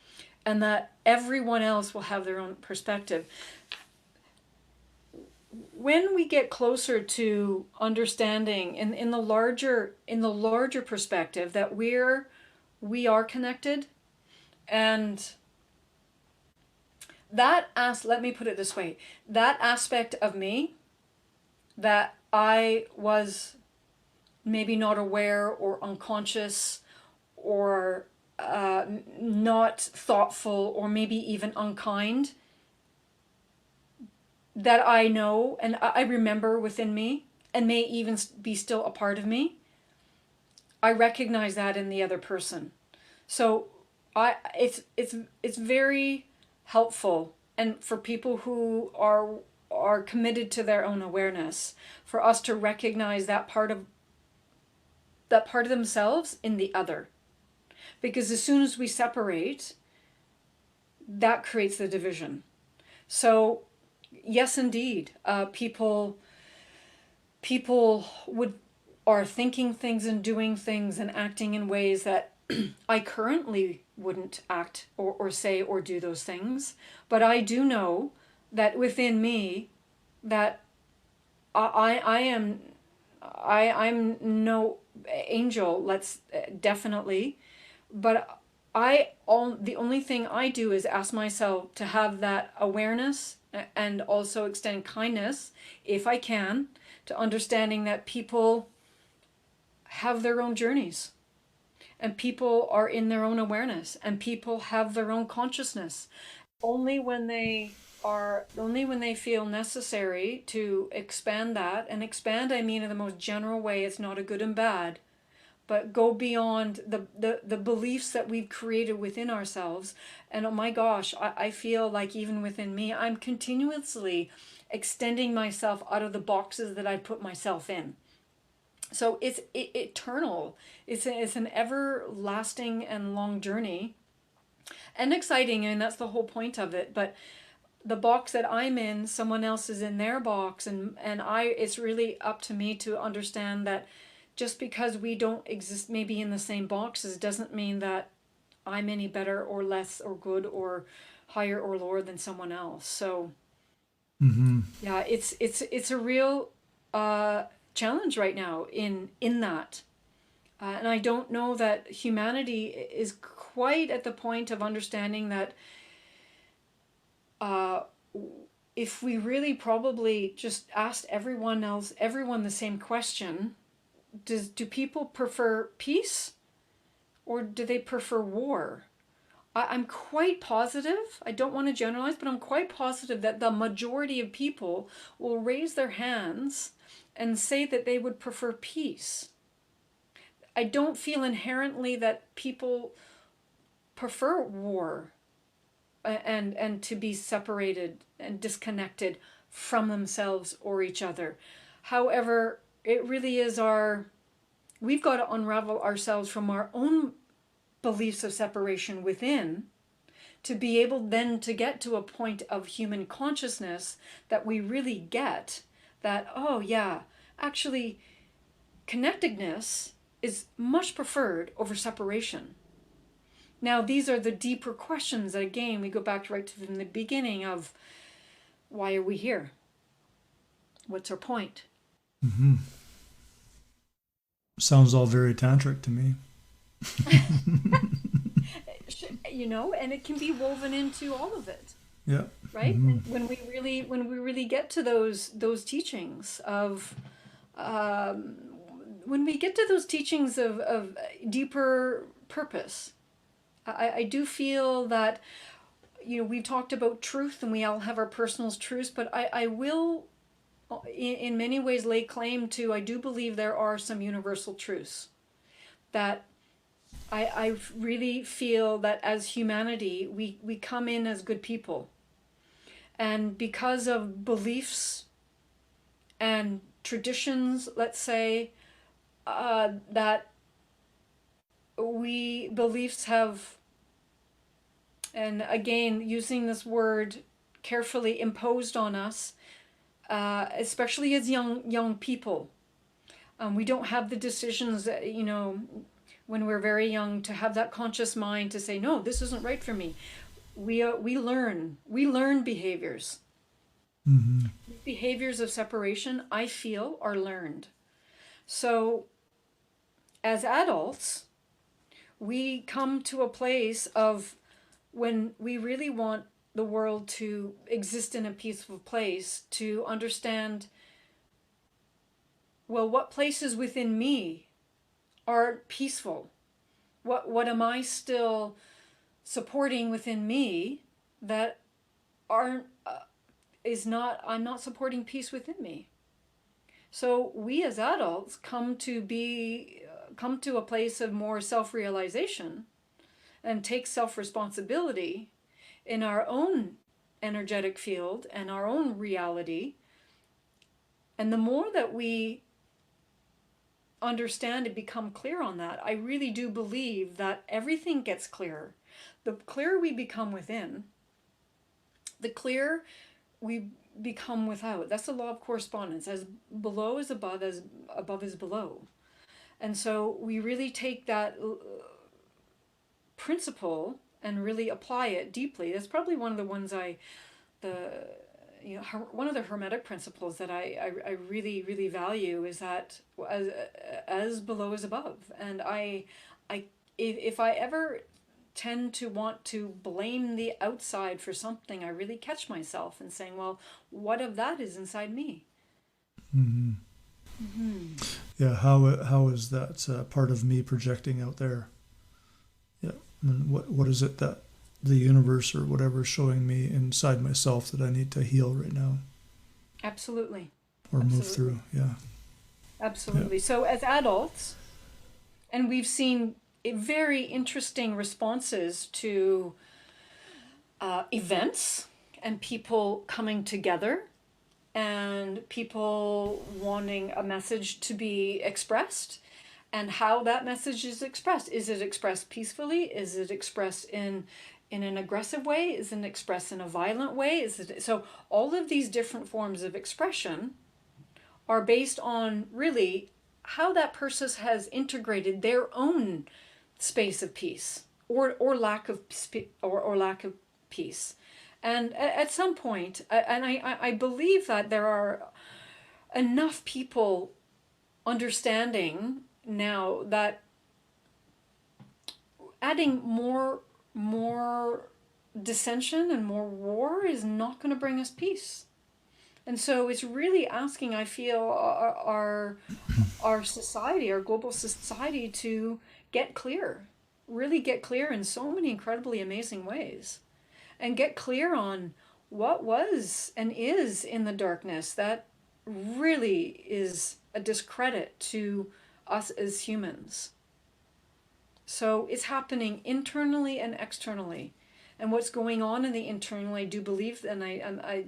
And that everyone else will have their own perspective. When we get closer to understanding in the larger perspective that we are connected, and let me put it this way, that aspect of me that I was maybe not aware or unconscious or not thoughtful or maybe even unkind, that I know and I remember within me and may even be still a part of me, I recognize that in the other person. So it's very helpful, and for people who are committed to their own awareness, for us to recognize that part of themselves in the other. Because as soon as we separate, that creates the division. So, yes, indeed, people are thinking things and doing things and acting in ways that I currently wouldn't act or say or do those things. But I do know that within me, that I'm no angel. Let's definitely. But the only thing I do is ask myself to have that awareness and also extend kindness, if I can, to understanding that people have their own journeys, and people are in their own awareness, and people have their own consciousness. Only when they feel necessary to expand that, and expand I mean in the most general way. It's not a good and bad, but go beyond the beliefs that we've created within ourselves. And oh my gosh, I feel like even within me, I'm continuously extending myself out of the boxes that I put myself in. So it's eternal. It's an everlasting and long journey, and exciting, and that's the whole point of it. But the box that I'm in, someone else is in their box, and it's really up to me to understand that just because we don't exist maybe in the same boxes doesn't mean that I'm any better or less or good or higher or lower than someone else. So Mm-hmm. yeah, it's a real uh, challenge right now in that. And I don't know that humanity is quite at the point of understanding that uh, if we really probably just asked everyone the same question, do people prefer peace or do they prefer war? I'm quite positive, I don't want to generalize, but I'm quite positive that the majority of people will raise their hands and say that they would prefer peace. I don't feel inherently that people prefer war and to be separated and disconnected from themselves or each other. However, it really is we've got to unravel ourselves from our own beliefs of separation within to be able then to get to a point of human consciousness that we really get that, oh yeah, actually connectedness is much preferred over separation. Now, these are the deeper questions that, again, we go back right to the beginning of why are we here? What's our point? Mm-hmm. Sounds all very tantric to me. And it can be woven into all of it, Yeah. right? Mm-hmm. And when we really get to those teachings of when we get to those teachings of deeper purpose, I do feel that we've talked about truth and we all have our personal truths, but I will in many ways lay claim to, I do believe there are some universal truths that I really feel that as humanity we come in as good people, and because of beliefs and traditions, let's say, that we beliefs have, and again using this word carefully, imposed on us, especially as young people. We don't have the decisions, when we're very young, to have that conscious mind to say, no, this isn't right for me. We learn behaviors. Mm-hmm. Behaviors of separation, I feel, are learned. So as adults, we come to a place of when we really want the world to exist in a peaceful place, to understand, well, what places within me are peaceful? What am I still supporting within me that aren't is not I'm not supporting peace within me? So we as adults come to a place of more self-realization and take self-responsibility in our own energetic field and our own reality. And the more that we understand and become clear on that, I really do believe that everything gets clearer. The clearer we become within, the clearer we become without. That's the law of correspondence. As below is above, as above is below. And so we really take that principle and really apply it deeply. That's probably one of the ones one of the hermetic principles that I really, really value is that as below is above. And if I ever tend to want to blame the outside for something, I really catch myself and saying, well, what of that is inside me? Mm-hmm. Mm-hmm. Yeah. How is that part of me projecting out there? Yeah. And what is it that the universe or whatever is showing me inside myself that I need to heal right now? Absolutely. Or Absolutely. move through. Yeah. Absolutely. Yeah. So as adults, and we've seen very interesting responses to events and people coming together and people wanting a message to be expressed, and how that message is expressed. Is it expressed peacefully? Is it expressed in an aggressive way? Is it expressed in a violent way? Is it so? All of these different forms of expression are based on really how that person has integrated their own space of peace, or lack of or lack of peace. And at some point, and I believe that there are enough people understanding now that adding more dissension and more war is not going to bring us peace. And so it's really asking, I feel, our society, our global society, to get clear, really get clear in so many incredibly amazing ways, and get clear on what was and is in the darkness that really is a discredit to us as humans. So it's happening internally and externally. And what's going on in the internal, I do believe, and I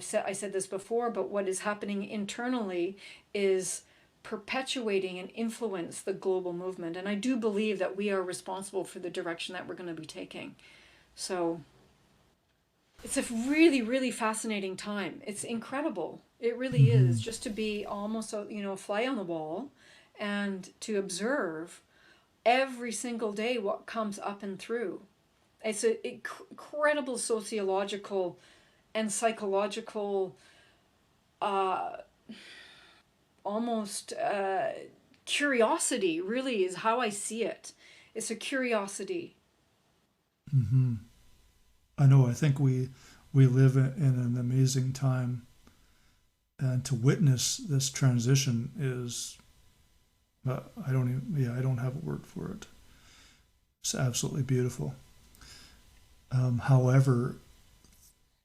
said this before, but what is happening internally is perpetuating and influence the global movement. And I do believe that we are responsible for the direction that we're going to be taking. So it's a really, really fascinating time. It's incredible. It really is, just to be almost a fly on the wall, and to observe every single day what comes up and through. It's an incredible sociological and psychological, almost curiosity, really, is how I see it. It's a curiosity. I know. I think we live in an amazing time, and to witness this transition is, I don't have a word for it. It's absolutely beautiful. However,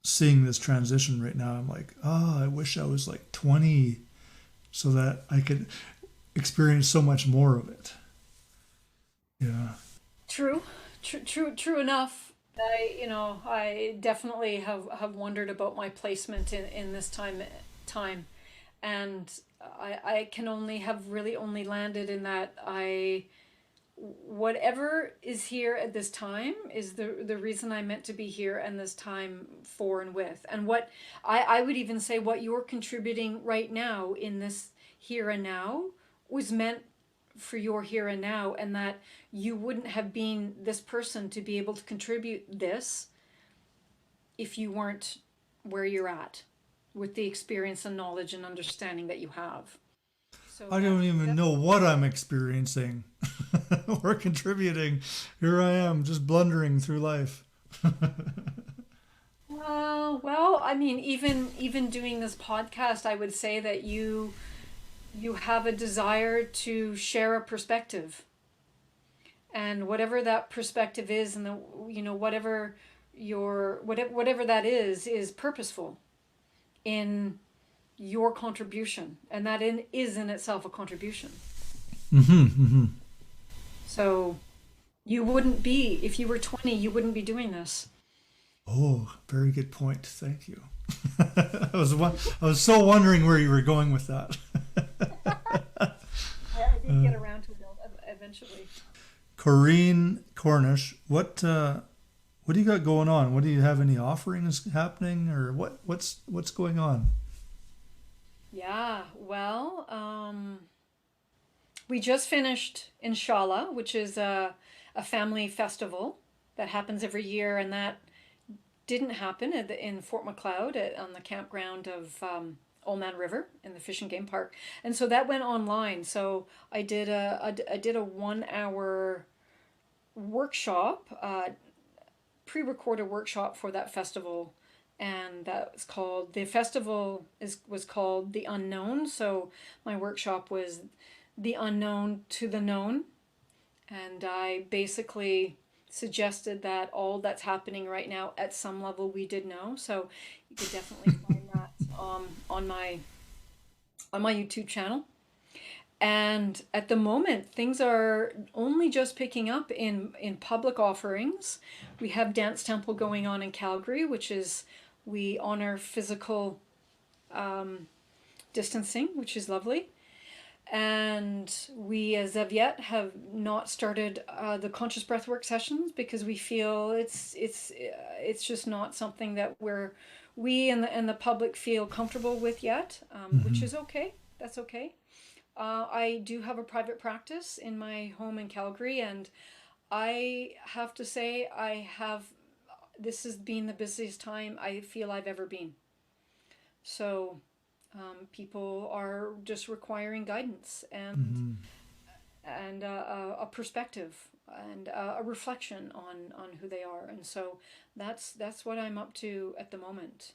seeing this transition right now, I'm like, I wish I was like 20 so that I could experience so much more of it. Yeah. True enough. I definitely have wondered about my placement in this time, and I can only have really only landed in that whatever is here at this time is the reason I'm meant to be here, and this time for and with. And what I would even say, what you're contributing right now in this here and now was meant for your here and now, and that you wouldn't have been this person to be able to contribute this if you weren't where you're at, with the experience and knowledge and understanding that you have. So I don't even know what I'm experiencing or contributing. Here I am, just blundering through life. Well, I mean, even doing this podcast, I would say that you have a desire to share a perspective, and whatever that perspective is, and whatever whatever that is purposeful in your contribution, and that is in itself a contribution. So you wouldn't be, if you were 20, you wouldn't be doing this. Oh, very good point. Thank you. I was so wondering where you were going with that. I did get around to it eventually. Corinne Cornish, what do you got going on? What do you have, any offerings happening, or what's going on? Yeah, well, we just finished Inshallah, which is a family festival that happens every year, and that didn't happen in Fort Macleod on the campground of Old Man River in the Fish and Game Park, and so that went online. So I did a 1 hour workshop, pre-recorded workshop for that festival, and the festival was called The Unknown. So my workshop was the unknown to the known, and I basically suggested that all that's happening right now at some level we did know. So you could definitely find that on my YouTube channel. And at the moment, things are only just picking up in public offerings. We have Dance Temple going on in Calgary, which is, we honor physical distancing, which is lovely. And we, as of yet, have not started the conscious breathwork sessions because we feel it's just not something that we and the public feel comfortable with yet, which is okay. That's okay. I do have a private practice in my home in Calgary, and I have to say this has been the busiest time I feel I've ever been. So people are just requiring guidance and a perspective and a reflection on who they are, and so that's what I'm up to at the moment.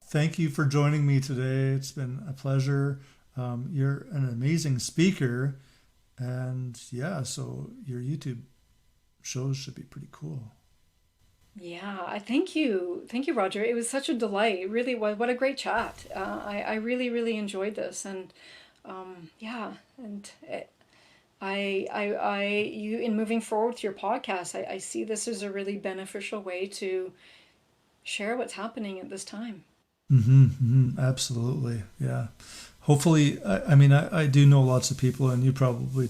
Thank you for joining me today. It's been a pleasure. You're an amazing speaker, and so your YouTube shows should be pretty cool. Yeah, I thank you, Roger. It was such a delight. It really was. What a great chat. I really really enjoyed this, and you in moving forward with your podcast, I see this as a really beneficial way to share what's happening at this time. Absolutely, yeah. Hopefully, I do know lots of people, and you probably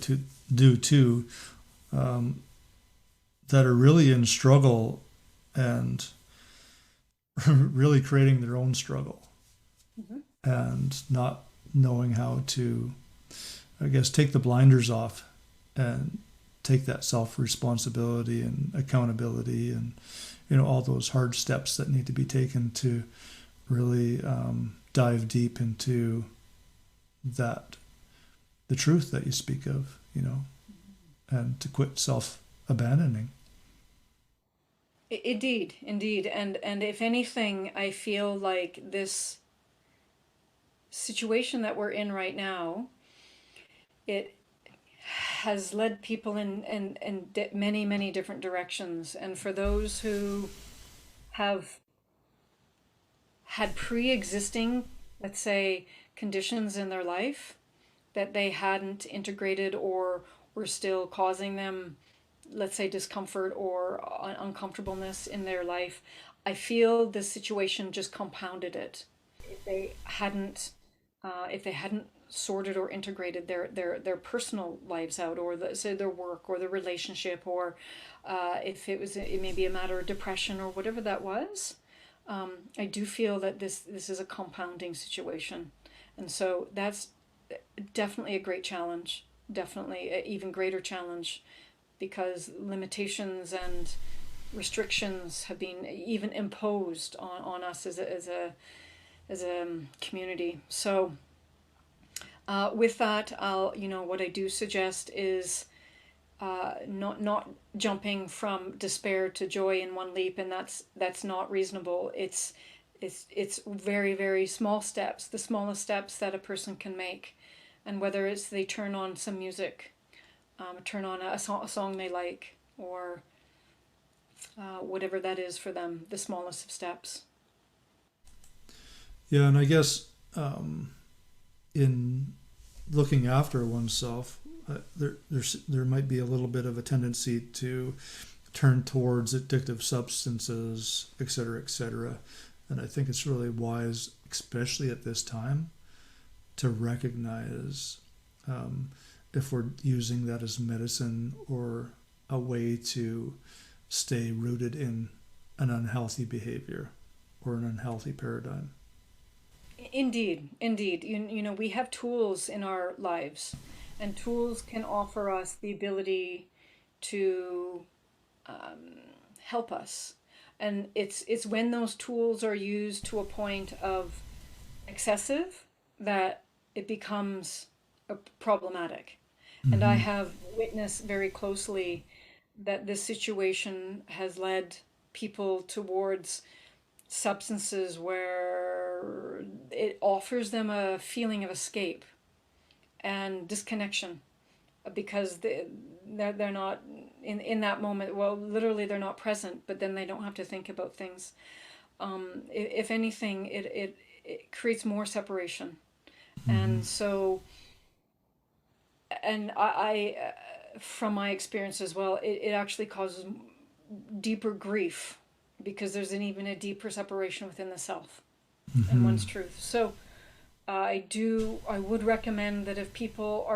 do too, that are really in struggle and really creating their own struggle and not knowing how to, I guess, take the blinders off and take that self-responsibility and accountability and, all those hard steps that need to be taken to really dive deep into the truth that you speak of, and to quit self-abandoning. Indeed, and if anything, I feel like this situation that we're in right now, it has led people in many, many different directions. And for those who have had pre-existing, let's say, conditions in their life that they hadn't integrated or were still causing them, let's say, discomfort or uncomfortableness in their life, I feel this situation just compounded it. If they hadn't sorted or integrated their personal lives out, or say their work or their relationship, or if it may be a matter of depression or whatever that was, I do feel that this is a compounding situation, and so that's definitely a great challenge, definitely an even greater challenge, because limitations and restrictions have been even imposed on us as a community. So with that, what I do suggest is not jumping from despair to joy in one leap, and that's not reasonable. It's very, very small steps, the smallest steps that a person can make, and whether it's they turn on some music, turn on a song they like, or whatever that is for them, the smallest of steps. Yeah, and I guess in looking after oneself, there might be a little bit of a tendency to turn towards addictive substances, et cetera, et cetera. And I think it's really wise, especially at this time, to recognize if we're using that as medicine or a way to stay rooted in an unhealthy behavior or an unhealthy paradigm. Indeed. We have tools in our lives, and tools can offer us the ability to help us. And it's when those tools are used to a point of excessive that it becomes problematic. And I have witnessed very closely that this situation has led people towards substances where it offers them a feeling of escape and disconnection, because they're not in that moment. Well, literally they're not present, but then they don't have to think about things. If anything, it creates more separation. And so, and I from my experience as well, it actually causes deeper grief, because there's even a deeper separation within the self and one's truth. So I would recommend that if people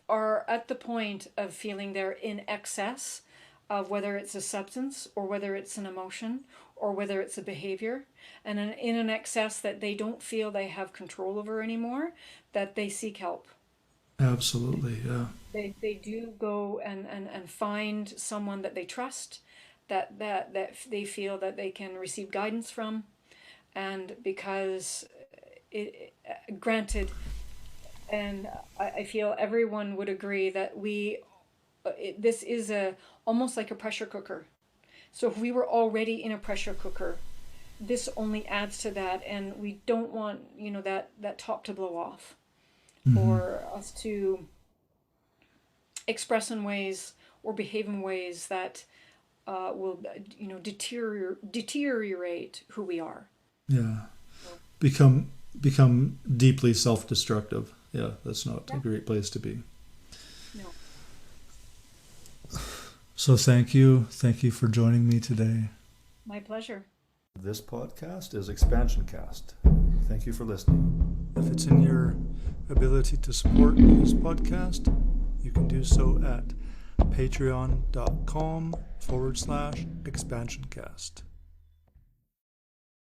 are at the point of feeling they're in excess of whether it's a substance or whether it's an emotion or whether it's a behavior, and in an excess that they don't feel they have control over anymore, that they seek help. Absolutely, yeah. They do go and find someone that they trust, that they feel that they can receive guidance from, and because granted, and I feel everyone would agree that this is almost like a pressure cooker. So if we were already in a pressure cooker, this only adds to that, and we don't want that top to blow off, or us to express in ways or behave in ways that will deteriorate who we are. Yeah, become deeply self-destructive. Yeah, that's not a great place to be. No. So thank you for joining me today. My pleasure. This podcast is Expansion Cast. Thank you for listening. If it's in your ability to support this podcast, you can do so at patreon.com/expansioncast.